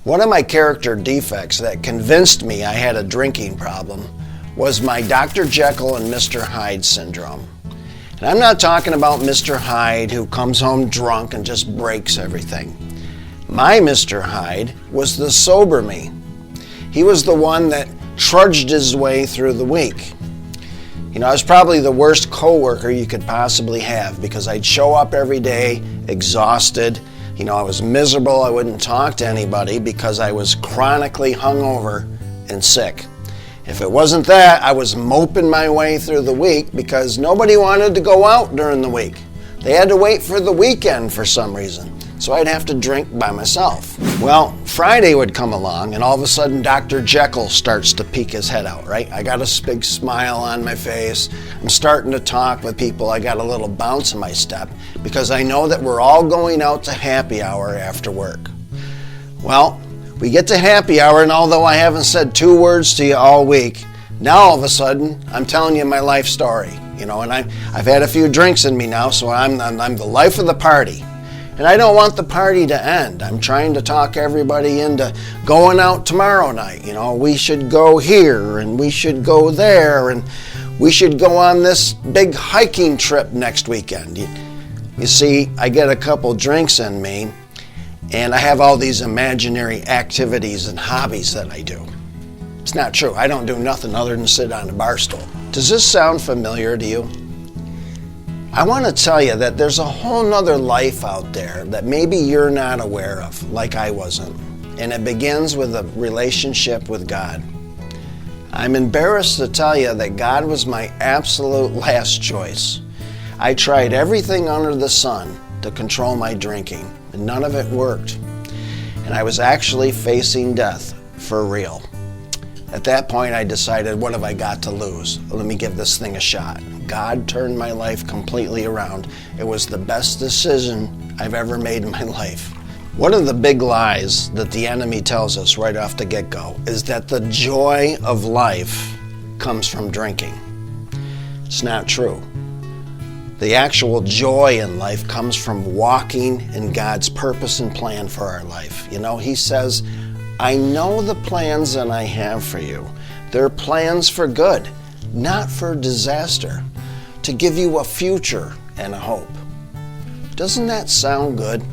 One of my character defects that convinced me I had a drinking problem was my Dr. Jekyll and Mr. Hyde syndrome. And I'm not talking about Mr. Hyde who comes home drunk and just breaks everything. My Mr. Hyde was the sober me. He was the one that trudged his way through the week. You know, I was probably the worst coworker you could possibly have because I'd show up every day exhausted. You know, I was miserable. I wouldn't talk to anybody because I was chronically hungover and sick. If it wasn't that, I was moping my way through the week because nobody wanted to go out during the week. They had to wait for the weekend for some reason, so I'd have to drink by myself. Well, Friday would come along and all of a sudden Dr. Jekyll starts to peek his head out, right? I got a big smile on my face. I'm starting to talk with people. I got a little bounce in my step because I know that we're all going out to happy hour after work. Well, we get to happy hour, and although I haven't said 2 words to you all week, now all of a sudden I'm telling you my life story, you know, and I've had a few drinks in me now, so I'm the life of the party. And I don't want the party to end. I'm trying to talk everybody into going out tomorrow night. You know, we should go here and we should go there and we should go on this big hiking trip next weekend. You see, I get a couple drinks in me and I have all these imaginary activities and hobbies that I do. It's not true. I don't do nothing other than sit on a bar stool. Does this sound familiar to you? I want to tell you that there's a whole nother life out there that maybe you're not aware of, like I wasn't. And it begins with a relationship with God. I'm embarrassed to tell you that God was my absolute last choice. I tried everything under the sun to control my drinking, and none of it worked. And I was actually facing death for real. At that point, I decided, what have I got to lose? Let me give this thing a shot. God turned my life completely around. It was the best decision I've ever made in my life. One of the big lies that the enemy tells us right off the get-go is that the joy of life comes from drinking. It's not true. The actual joy in life comes from walking in God's purpose and plan for our life. You know, He says, I know the plans that I have for you. They're plans for good, not for disaster, to give you a future and a hope. Doesn't that sound good?